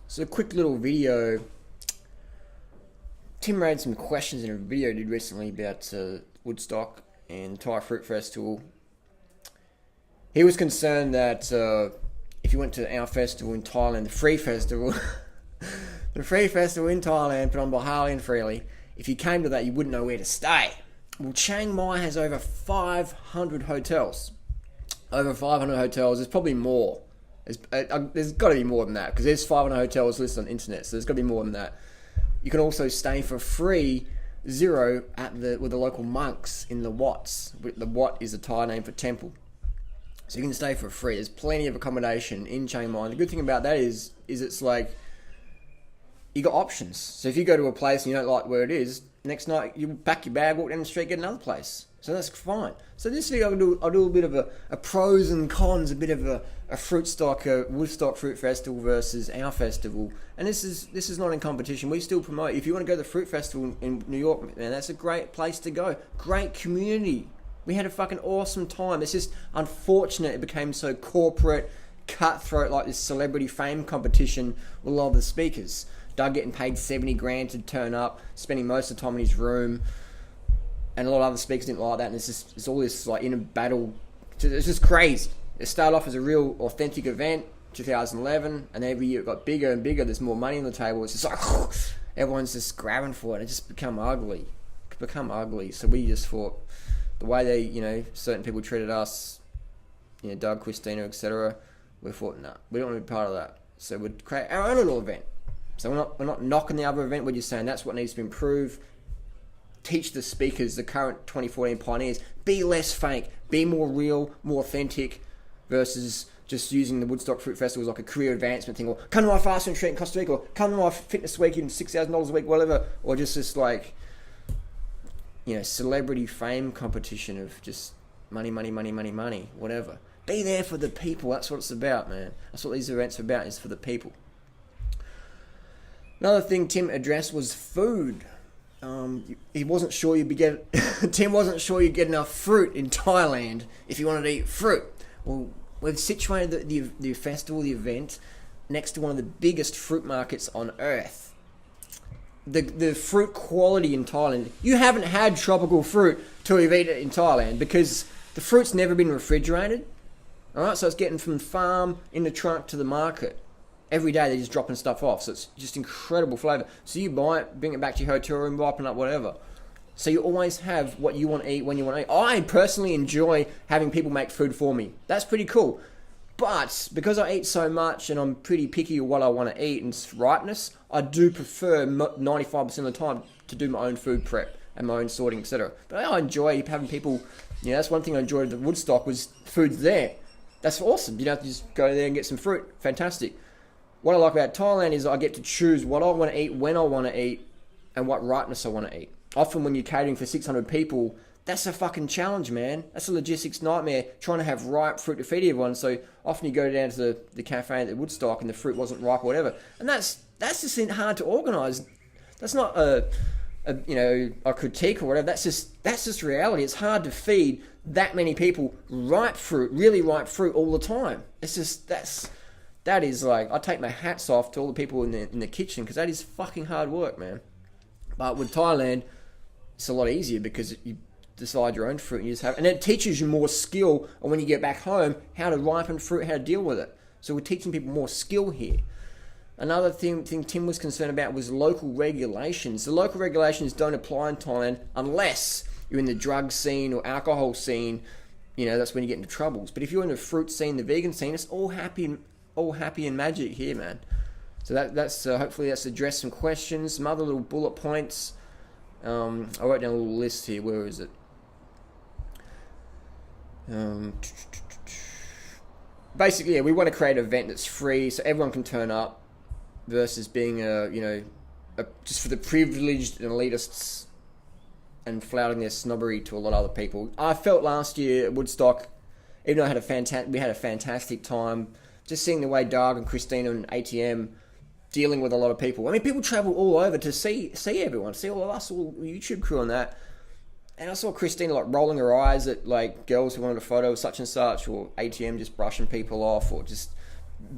So a quick little video. Tim raised some questions in a video I did recently about Woodstock and Thai Fruit Festival. He was concerned that if you went to our festival in Thailand, the free festival, the free festival in Thailand put on by Harley and Freely, if you came to that, you wouldn't know where to stay. Well, Chiang Mai has over 500 hotels. Over 500 hotels. There's probably more. There's got to be more than that, because there's 500 hotels listed on the internet, so there's got to be more than that. You can also stay for free, zero, with the local monks in the Wats. The Wat is a Thai name for temple. So you can stay for free. There's plenty of accommodation in Chiang Mai. The good thing about that is it's like, you got options. So if you go to a place and you don't like where it is, next night you pack your bag, walk down the street, get another place. So that's fine. So this video I'll do a bit of a pros and cons, a bit of a Woodstock Fruit Festival versus our festival. And this is not in competition. We still promote. If you want to go to the Fruit Festival in New York, man, that's a great place to go. Great community. We had a fucking awesome time. It's just unfortunate it became so corporate, cutthroat, like this celebrity fame competition with a lot of the speakers. Doug getting paid 70 grand to turn up, spending most of the time in his room. And a lot of other speakers didn't like that, and it's all this like inner battle. It's just crazy. It started off as a real authentic event, 2011, and every year it got bigger and bigger. There's more money on the table. It's just like everyone's just grabbing for it. It just become ugly. So we just thought the way they, certain people treated us, Doug, Christina, etc. We thought, nah, we don't want to be part of that. So we'd create our own little event. So we're not knocking the other event. We're just saying that's what needs to be improved. Teach the speakers, the current 2014 pioneers, be less fake, be more real, more authentic, versus just using the Woodstock Fruit Festival as like a career advancement thing, or come to my fasting retreat in Costa Rica, or come to my fitness week in $6,000 a week, whatever, or just this like, celebrity fame competition of just money, whatever. Be there for the people. That's what it's about, man. That's what these events are about, is for the people. Another thing Tim addressed was food. He wasn't sure Tim wasn't sure you'd get enough fruit in Thailand if you wanted to eat fruit. Well, we've situated the festival, the event, next to one of the biggest fruit markets on earth. The fruit quality in Thailand, you haven't had tropical fruit till you've eaten it in Thailand, because the fruit's never been refrigerated. Alright, so it's getting from the farm in the trunk to the market. Every day they're just dropping stuff off, so it's just incredible flavour. So you buy it, bring it back to your hotel room, ripen up, whatever. So you always have what you want to eat when you want to eat. I personally enjoy having people make food for me. That's pretty cool. But because I eat so much and I'm pretty picky with what I want to eat and ripeness, I do prefer 95% of the time to do my own food prep and my own sorting, etc. But I enjoy having people, that's one thing I enjoyed at Woodstock, was food's there. That's awesome. You don't have to just go there and get some fruit. Fantastic. What I like about Thailand is I get to choose what I want to eat, when I want to eat, and what ripeness I want to eat. Often when you're catering for 600 people, that's a fucking challenge, man. That's a logistics nightmare, trying to have ripe fruit to feed everyone. So often you go down to the cafe at Woodstock and the fruit wasn't ripe or whatever. And that's just hard to organise. That's not a critique or whatever. That's just reality. It's hard to feed that many people ripe fruit, really ripe fruit all the time. That is like, I take my hats off to all the people in the kitchen, because that is fucking hard work, man. But with Thailand, it's a lot easier, because you decide your own fruit and you just have, and it teaches you more skill, and when you get back home, how to ripen fruit, how to deal with it. So we're teaching people more skill here. Another thing Tim was concerned about was local regulations. The local regulations don't apply in Thailand unless you're in the drug scene or alcohol scene. That's when you get into troubles. But if you're in the fruit scene, the vegan scene, it's all happy and magic here, man. So that's hopefully that's addressed some questions, some other little bullet points. I wrote down a little list here. Where is it? Basically, we want to create an event that's free, so everyone can turn up, versus being just for the privileged and elitists and flouting their snobbery to a lot of other people. I felt last year at Woodstock, even though we had a fantastic time. Just seeing the way Doug and Christina and ATM dealing with a lot of people. I mean, people travel all over to see everyone, see all of us, all the YouTube crew and that. And I saw Christina like rolling her eyes at like girls who wanted a photo of such and such, or ATM just brushing people off, or just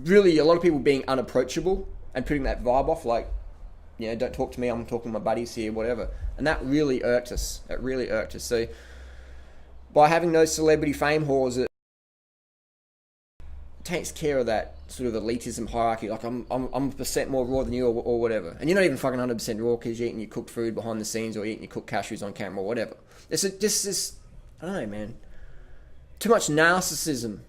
really a lot of people being unapproachable. and putting that vibe off, like, don't talk to me, I'm talking to my buddies here, whatever. And that really irked us. It really irked us. So by having those celebrity fame whores, it takes care of that sort of elitism hierarchy. Like, I'm a percent more raw than you, or whatever. And you're not even fucking 100% raw because you're eating your cooked food behind the scenes, or you're eating your cooked cashews on camera, or whatever. It's just this, I don't know, man. Too much narcissism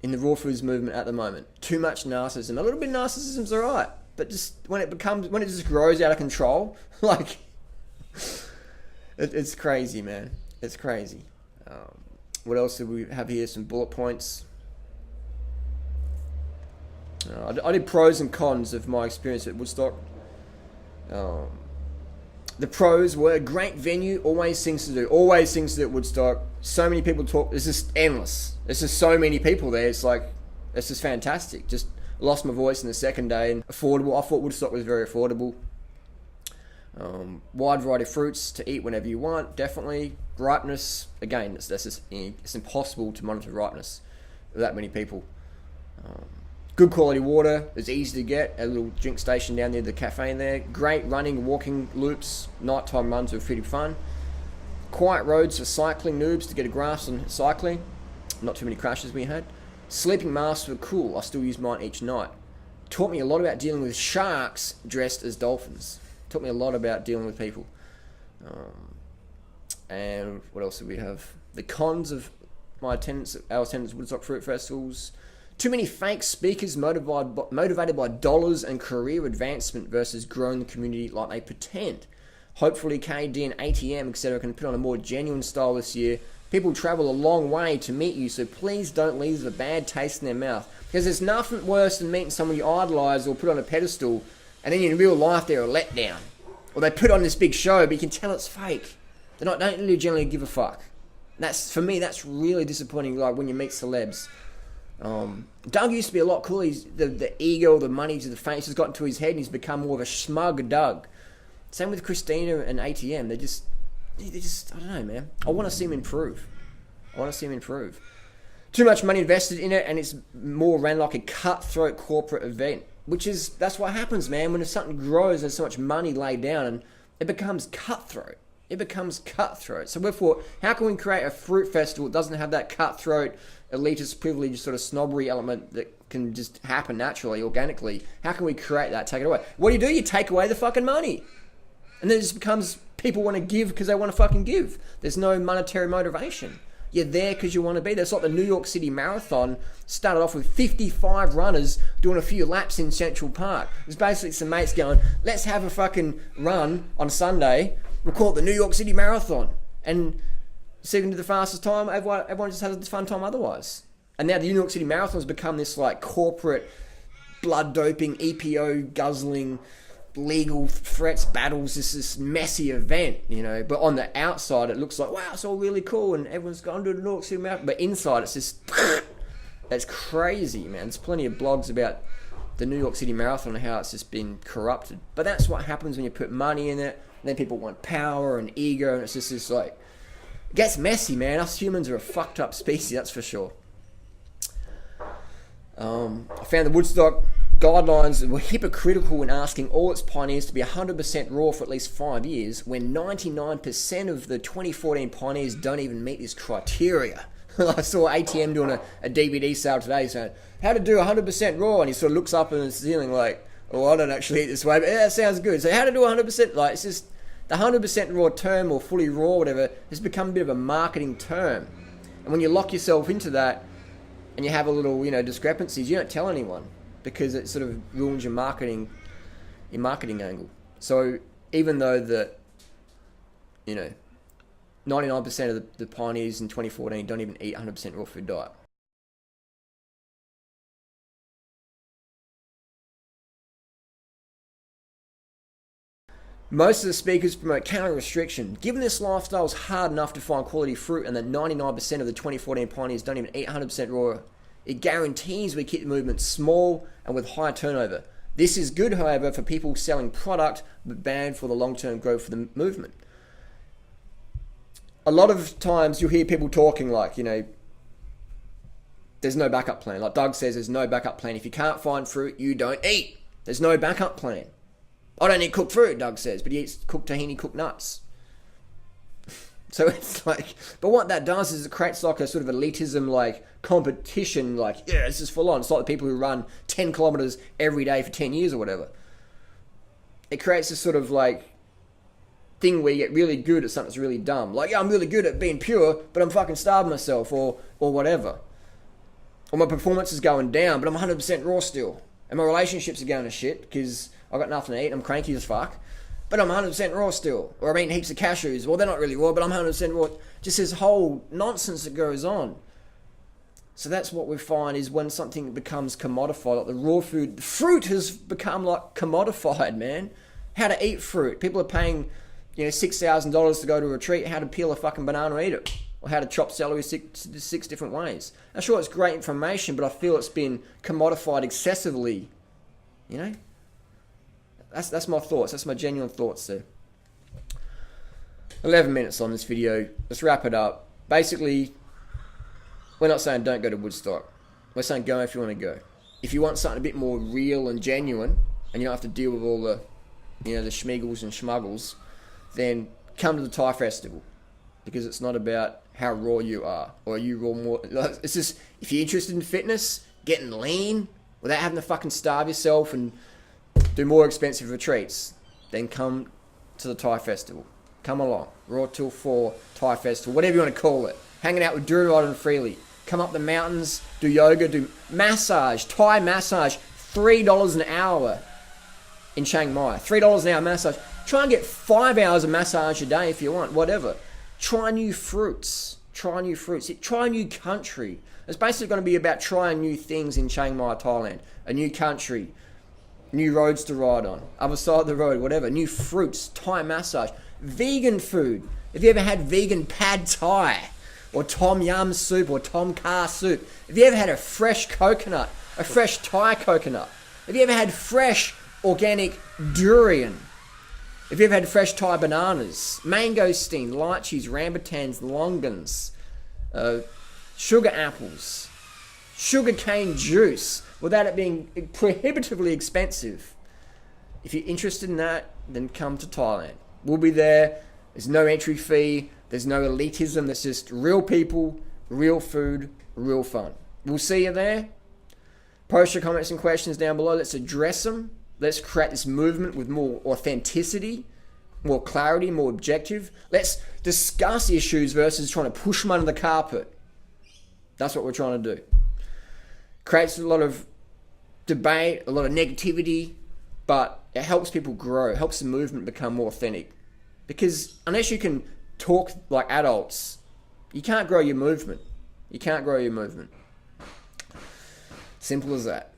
in the raw foods movement at the moment. Too much narcissism. A little bit of narcissism's alright, but just when it just grows out of control, like, it's crazy, man. It's crazy. What else do we have here? Some bullet points. I did pros and cons of my experience at Woodstock. The pros were great venue, always things to do at Woodstock. So many people talk, it's just endless. There's just so many people there, it's just fantastic. Just lost my voice in the second day, and affordable. I thought Woodstock was very affordable. Wide variety of fruits to eat whenever you want, definitely. Ripeness, again, it's impossible to monitor ripeness with that many people. Good quality water, it's easy to get. A little drink station down near the cafe in there. Great running, walking loops. Nighttime runs were pretty fun. Quiet roads for cycling noobs to get a grasp on cycling. Not too many crashes we had. Sleeping masks were cool. I still use mine each night. Taught me a lot about dealing with sharks dressed as dolphins. Taught me a lot about dealing with people. And what else do we have? The cons of our attendance at Woodstock Fruit Festivals. Too many fake speakers motivated by dollars and career advancement versus growing the community like they pretend. Hopefully KD and ATM, etc. can put on a more genuine style this year. People travel a long way to meet you, so please don't leave a bad taste in their mouth. Because there's nothing worse than meeting someone you idolise or put on a pedestal, and then in real life they're a letdown. Or they put on this big show, but you can tell it's fake. They don't really generally give a fuck. For me, that's really disappointing, like when you meet celebs. Doug used to be a lot cooler. The ego, the money, the fame has gotten to his head, and he's become more of a smug Doug. Same with Christina and ATM. They just, I don't know, man. I want to see him improve. Too much money invested in it, and it's more ran like a cutthroat corporate event. That's what happens, man. When something grows, there's so much money laid down, and it becomes cutthroat. So therefore, how can we create a fruit festival that doesn't have that cutthroat, elitist, privileged sort of snobbery element that can just happen naturally, organically? How can we create that, take it away? What do? You take away the fucking money. And then it just becomes people want to give because they want to fucking give. There's no monetary motivation. You're there because you want to be there. It's like the New York City Marathon started off with 55 runners doing a few laps in Central Park. It's basically some mates going, let's have a fucking run on Sunday. We'll call it the New York City Marathon. And second to the fastest time, everyone just has a fun time otherwise. And now the New York City Marathon has become this like corporate, blood doping, EPO guzzling, legal threats, battles, this messy event, but on the outside it looks like, wow, it's all really cool and everyone's gone to the New York City Marathon, but inside it's just that's crazy, man. There's plenty of blogs about the New York City Marathon and how it's just been corrupted, but that's what happens when you put money in it, and then people want power and ego, and it's just this like, it gets messy, man. Us humans are a fucked up species, that's for sure. I found the Woodstock guidelines were hypocritical in asking all its pioneers to be 100% raw for at least 5 years, when 99% of the 2014 pioneers don't even meet this criteria. I saw ATM doing a DVD sale today saying, how to do 100% raw, and he sort of looks up in the ceiling like, oh, I don't actually eat this way, but yeah, that sounds good. So how to do 100%, like, it's just, the 100% raw term, or fully raw, whatever, has become a bit of a marketing term. And when you lock yourself into that, and you have a little, discrepancies, you don't tell anyone, because it sort of ruins your marketing angle. So even though that, 99% of the pioneers in 2014 don't even eat 100% raw food diet. Most of the speakers promote calorie restriction. Given this lifestyle is hard enough to find quality fruit, and that 99% of the 2014 pioneers don't even eat 100% raw, it guarantees we keep the movement small and with high turnover. This is good, however, for people selling product, but bad for the long-term growth of the movement. A lot of times you'll hear people talking like, there's no backup plan. Like Doug says, there's no backup plan. If you can't find fruit, you don't eat. There's no backup plan. I don't eat cooked fruit, Doug says, but he eats cooked tahini, cooked nuts. So it's like, but what that does is it creates like a sort of elitism, like competition, like, yeah, this is full on. It's like the people who run 10 kilometers every day for 10 years or whatever. It creates this sort of like thing where you get really good at something that's really dumb. Like, yeah, I'm really good at being pure, but I'm fucking starving myself or whatever. Or my performance is going down, but I'm 100% raw still. And my relationships are going to shit because I got nothing to eat. I'm cranky as fuck. But I'm 100% raw still. Or I'm eating heaps of cashews. Well, they're not really raw, but I'm 100% raw. Just this whole nonsense that goes on. So that's what we find is when something becomes commodified, like the raw food. The fruit has become like commodified, man. How to eat fruit. People are paying, $6,000 to go to a retreat. How to peel a fucking banana and eat it. Or how to chop celery six different ways. I'm sure it's great information, but I feel it's been commodified excessively. That's my thoughts. That's my genuine thoughts there. 11 minutes on this video. Let's wrap it up. Basically, we're not saying don't go to Woodstock. We're saying go if you want to go. If you want something a bit more real and genuine, and you don't have to deal with all the, the schmiggles and schmuggles, then come to the Thai festival. Because it's not about how raw you are, or are you raw more. It's just, if you're interested in fitness, getting lean, without having to fucking starve yourself and do more expensive retreats, then come to the Thai festival. Come along. RawTill4 Thai festival, whatever you want to call it. Hanging out with Durrod and Freely. Come up the mountains, do yoga, do massage, Thai massage, $3 an hour in Chiang Mai. $3 an hour massage. Try and get 5 hours of massage a day if you want, whatever. Try new fruits. Try new fruits. Try a new country. It's basically going to be about trying new things in Chiang Mai, Thailand. A new country. New roads to ride on. Other side of the road, whatever. New fruits. Thai massage. Vegan food. Have you ever had vegan pad Thai? Or tom yum soup or tom kha soup? Have you ever had a fresh coconut? A fresh Thai coconut? Have you ever had fresh organic durian? Have you ever had fresh Thai bananas? Mangosteen, lychees, rambutans, longans, sugar apples, sugar cane juice, without it being prohibitively expensive. If you're interested in that, then come to Thailand. We'll be there. There's no entry fee. There's no elitism. There's just real people, real food, real fun. We'll see you there. Post your comments and questions down below. Let's address them. Let's create this movement with more authenticity, more clarity, more objective. Let's discuss issues versus trying to push them under the carpet. That's what we're trying to do. Creates a lot of debate, a lot of negativity, but it helps people grow. It helps the movement become more authentic. Because unless you can talk like adults, you can't grow your movement. You can't grow your movement. Simple as that.